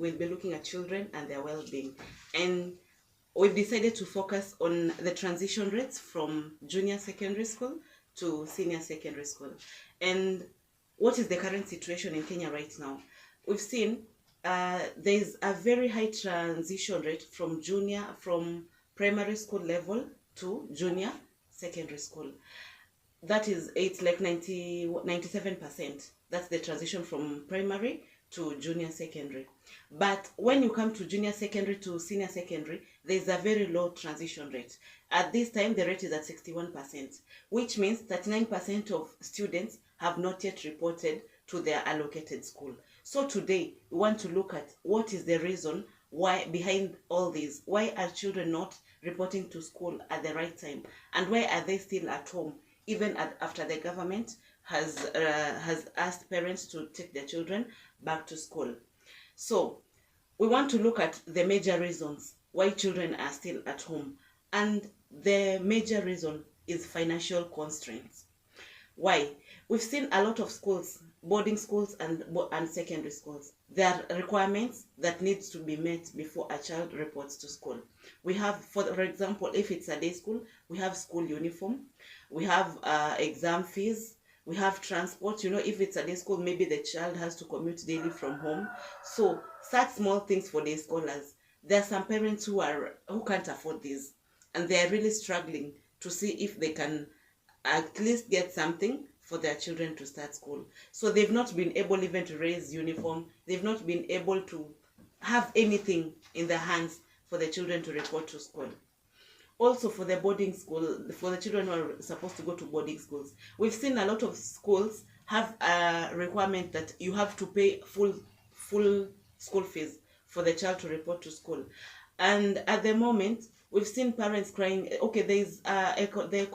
we'll be looking at children and their well-being. And we've decided to focus on the transition rates from junior secondary school to senior secondary school. And what is the current situation in Kenya right now? We've seen there's a very high transition rate from primary school level to junior secondary school. That is, it's like 97%. That's the transition from primary to junior secondary. But when you come to junior secondary to senior secondary, there's a very low transition rate. At this time, the rate is at 61%, which means 39% of students have not yet reported to their allocated school. So today, we want to look at what is the reason why behind all this. Why are children not reporting to school at the right time? And why are they still at home, even after the government has asked parents to take their children back to school? So we want to look at the major reasons why children are still at home. And the major reason is financial constraints. Why? We've seen a lot of schools, boarding schools and secondary schools. There are requirements that needs to be met before a child reports to school. We have, for example, if it's a day school, we have school uniform, we have exam fees, we have transport. If it's a day school, maybe the child has to commute daily from home. So such small things for day scholars. There are some parents who can't afford this, and they are really struggling to see if they can at least get something for their children to start school. So they've not been able even to raise uniform. They've not been able to have anything in their hands for the children to report to school. Also, for the boarding school, for the children who are supposed to go to boarding schools, we've seen a lot of schools have a requirement that you have to pay full school fees for the child to report to school. And at the moment, we've seen parents crying. Okay, there's the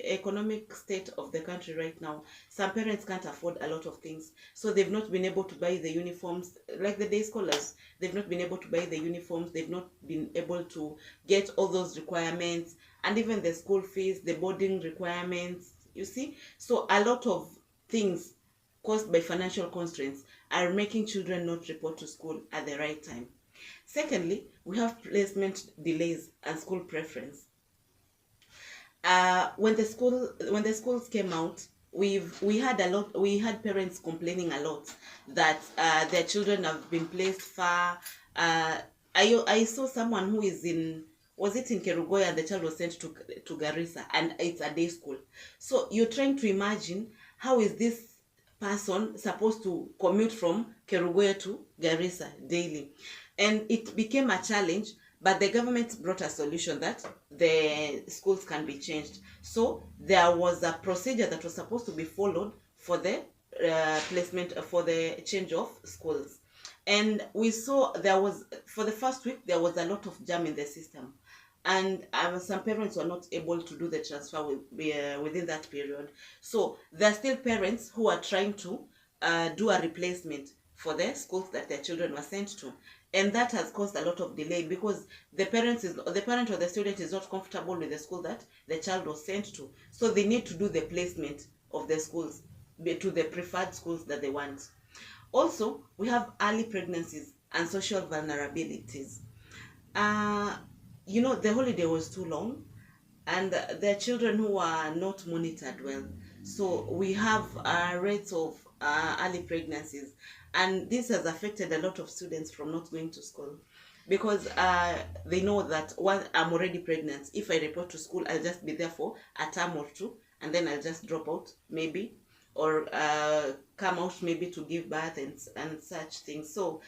economic state of the country right now. Some parents can't afford a lot of things, so they've not been able to buy the uniforms. Like the day scholars, they've not been able to buy the uniforms. They've not been able to get all those requirements, and even the school fees, the boarding requirements. You see, so a lot of things caused by financial constraints are making children not report to school at the right time. Secondly, we have placement delays and school preference. When the schools came out, we had parents complaining a lot that their children have been placed far. I saw someone who is was it in Kerugoya, and the child was sent to Garissa, and it's a day school. So you're trying to imagine, how is this person supposed to commute from Kerugoya to Garissa daily? And it became a challenge, but the government brought a solution that the schools can be changed. So there was a procedure that was supposed to be followed for the placement, for the change of schools. And we saw for the first week, there was a lot of jam in the system. And some parents were not able to do the transfer within that period. So there are still parents who are trying to do a replacement for the schools that their children were sent to. And that has caused a lot of delay, because the parent or the student is not comfortable with the school that the child was sent to. So they need to do the placement of the schools to the preferred schools that they want. Also, we have early pregnancies and social vulnerabilities. The holiday was too long, and there are children who are not monitored well. So we have rates of early pregnancies, and this has affected a lot of students from not going to school, because they know that once I'm already pregnant, if I report to school, I'll just be there for a term or two, and then I'll just drop out maybe, or come out maybe to give birth and such things. So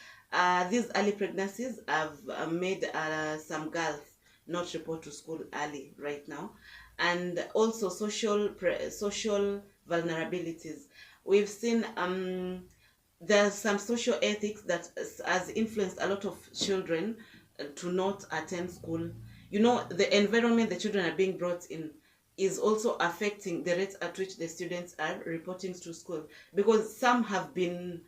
these early pregnancies have made some girls not report to school early right now. And also social vulnerabilities. We've seen there's some social ethics that has influenced a lot of children to not attend school. The environment the children are being brought in is also affecting the rate at which the students are reporting to school, because some have been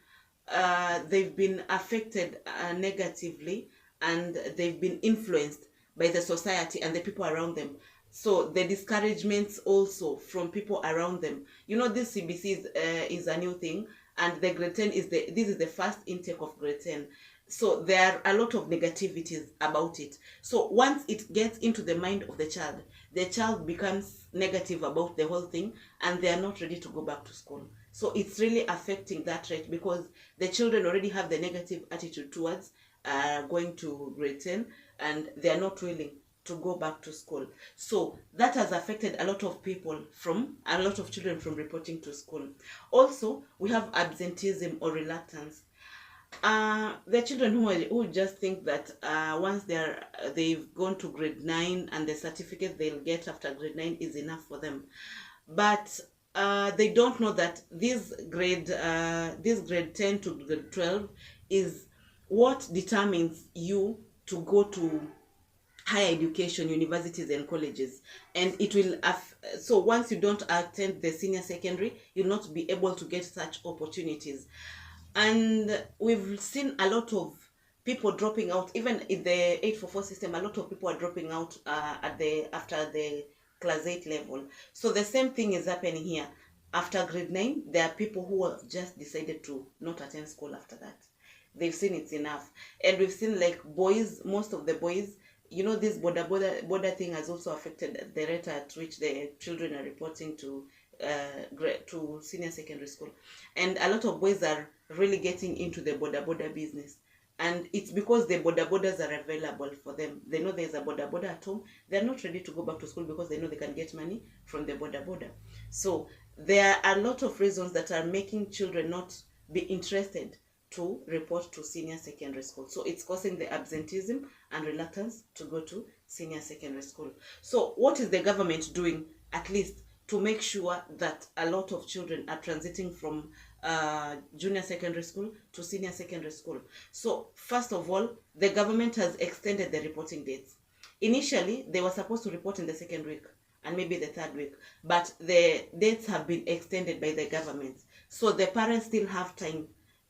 they've been affected negatively, and they've been influenced by the society and the people around them. So the discouragements also from people around them. This CBC is a new thing, and the grade 10 is this is the first intake of grade 10. So there are a lot of negativities about it. So once it gets into the mind of the child becomes negative about the whole thing, and they are not ready to go back to school. So it's really affecting that rate, because the children already have the negative attitude towards going to grade 10, and they are not willing to go back to school. So that has affected a lot of children from reporting to school. Also, we have absenteeism or reluctance. The children who just think that once they've gone to grade 9 and the certificate they'll get after grade 9 is enough for them, but they don't know that this grade 10 to grade 12 is what determines you to go to higher education, universities and colleges. And it will so once you don't attend the senior secondary, you'll not be able to get such opportunities. And we've seen a lot of people dropping out. Even in the 844 system, a lot of people are dropping out after the class 8 level. So the same thing is happening here. After grade 9, there are people who have just decided to not attend school after that. They've seen it's enough. And we've seen, like, boys, most of the boys, this border thing has also affected the rate at which the children are reporting to senior secondary school. And a lot of boys are really getting into the border business, and it's because the borders are available for them. They know there's a border at home. They're not ready to go back to school because they know they can get money from the border. So there are a lot of reasons that are making children not be interested to report to senior secondary school. So it's causing the absenteeism and reluctance to go to senior secondary school. So what is the government doing, at least, to make sure that a lot of children are transiting from junior secondary school to senior secondary school? So first of all, the government has extended the reporting dates. Initially, they were supposed to report in the second week and maybe the third week, but the dates have been extended by the government. So the parents still have time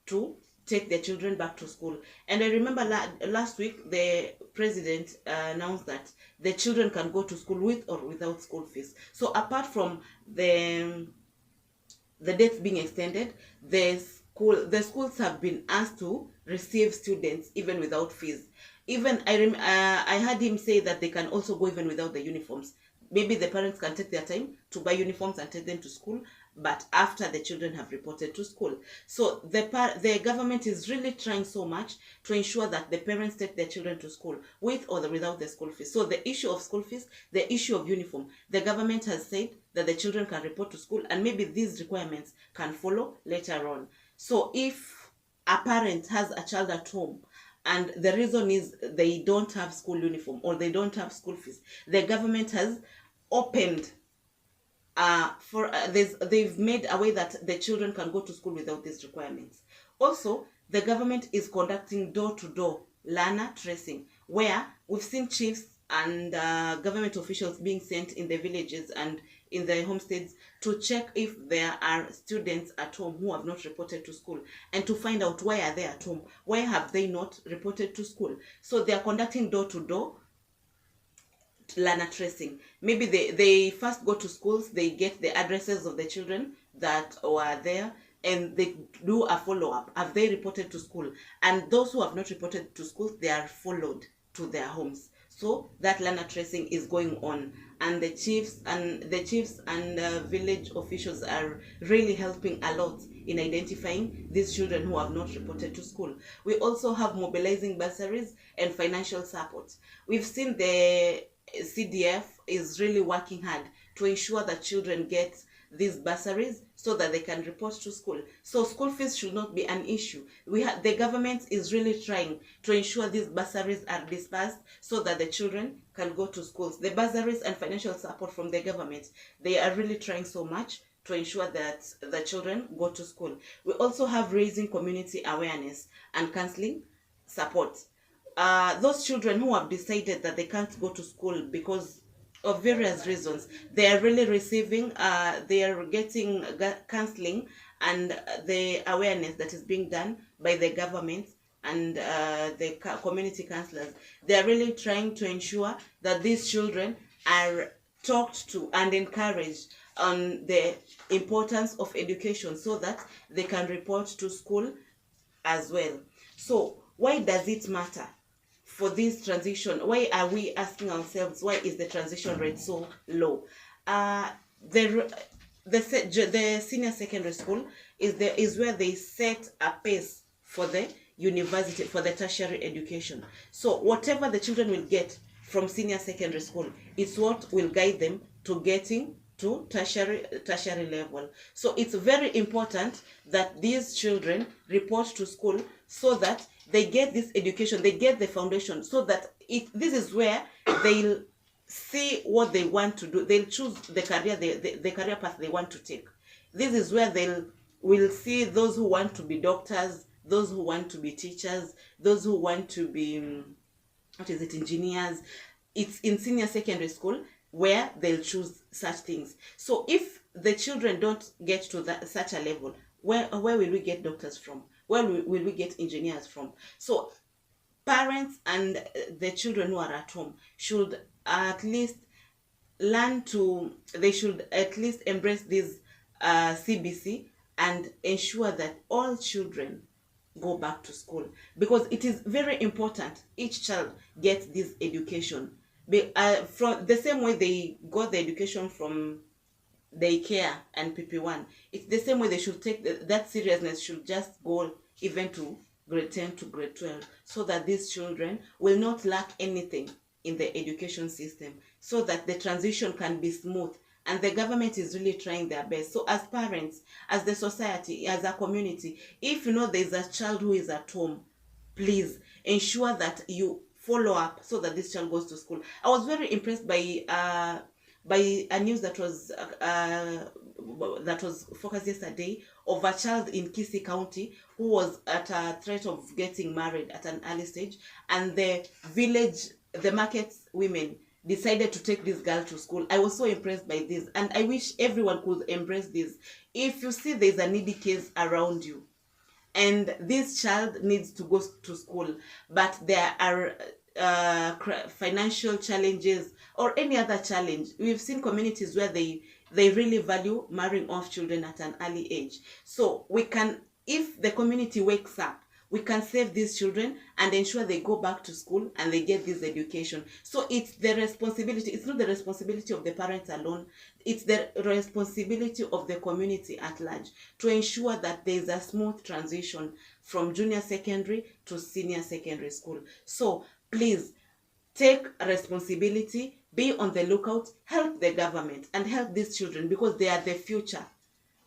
to take their children back to school. And I remember last week, the president announced that the children can go to school with or without school fees. So apart from the dates being extended, the schools have been asked to receive students even without fees. Even I heard him say that they can also go even without the uniforms. Maybe the parents can take their time to buy uniforms and take them to school, but after the children have reported to school. So the government is really trying so much to ensure that the parents take their children to school with or without the school fees. So the issue of school fees, the issue of uniform, the government has said that the children can report to school, and maybe these requirements can follow later on. So if a parent has a child at home and the reason is they don't have school uniform or they don't have school fees, the government has opened they've made a way that the children can go to school without these requirements. Also, the government is conducting door-to-door learner tracing, where we've seen chiefs and government officials being sent in the villages and in the homesteads to check if there are students at home who have not reported to school, and to find out why are they at home, why have they not reported to school. So they are conducting door-to-door learner tracing. Maybe they first go to schools, they get the addresses of the children that were there, and they do a follow-up. Have they reported to school? And those who have not reported to schools, they are followed to their homes. So that learner tracing is going on, and the chiefs and village officials are really helping a lot in identifying these children who have not reported to school. We also have mobilizing bursaries and financial support. We've seen the CDF is really working hard to ensure that children get these bursaries so that they can report to school. So school fees should not be an issue. The government is really trying to ensure these bursaries are dispersed so that the children can go to schools. The bursaries and financial support from the government, they are really trying so much to ensure that the children go to school. We also have raising community awareness and counseling support. Those children who have decided that they can't go to school because of various reasons, they are really receiving, they are getting counseling and the awareness that is being done by the government and the community counselors. They are really trying to ensure that these children are talked to and encouraged on the importance of education so that they can report to school as well. So why does it matter for this transition? Why are we asking ourselves, why is the transition rate so low? The senior secondary school is where they set a pace for the university, for the tertiary education. So whatever the children will get from senior secondary school is what will guide them to getting to tertiary level. So it's very important that these children report to school so that they get this education, they get the foundation, so that this is where they'll see what they want to do. They'll choose the career the career path they want to take. This is where will see those who want to be doctors, those who want to be teachers, those who want to be engineers. It's in senior secondary school where they'll choose such things. So if the children don't get to such a level, where will we get doctors from? Where will we get engineers from? So parents and the children who are at home should at least they should at least embrace this CBC and ensure that all children go back to school, because it is very important each child gets this education. From the same way they got the education from daycare and PP1, it's the same way they should take that seriousness should just go even to grade 10 to grade 12, so that these children will not lack anything in the education system, so that the transition can be smooth. And the government is really trying their best. So as parents, as the society, as a community, if you know there's a child who is at home, please ensure that you follow up so that this child goes to school. I was very impressed by a news that was focused yesterday of a child in Kisii County who was at a threat of getting married at an early stage, and the market women decided to take this girl to school. I was so impressed by this, and I wish everyone could embrace this. If you see there's a needy case around you and this child needs to go to school, but there are financial challenges or any other challenge, we've seen communities where they really value marrying off children at an early age. So we can, if the community wakes up, we can save these children and ensure they go back to school and they get this education. So it's the responsibility, it's not the responsibility of the parents alone, it's the responsibility of the community at large to ensure that there's a smooth transition from junior secondary to senior secondary school. So please take responsibility, be on the lookout, help the government and help these children, because they are the future.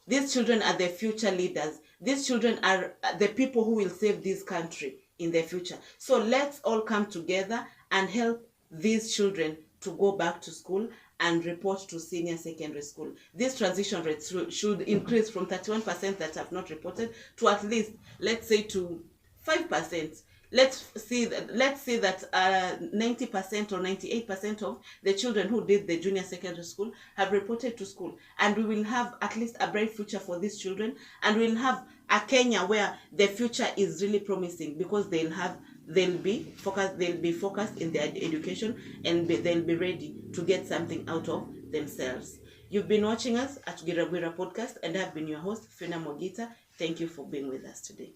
These children are the future leaders. These children are the people who will save this country in the future. So let's all come together and help these children to go back to school and report to senior secondary school. This transition rate should increase from 31% that have not reported to at least, let's say, to 5%. Let's see that 90% or 98% of the children who did the junior secondary school have reported to school, and we will have at least a bright future for these children, and we'll have a Kenya where the future is really promising, because they'll be focused in their education, and they'll be ready to get something out of themselves. You've been watching us at Gwira Gwira Podcast, and I've been your host, Fiona Mogita. Thank you for being with us today.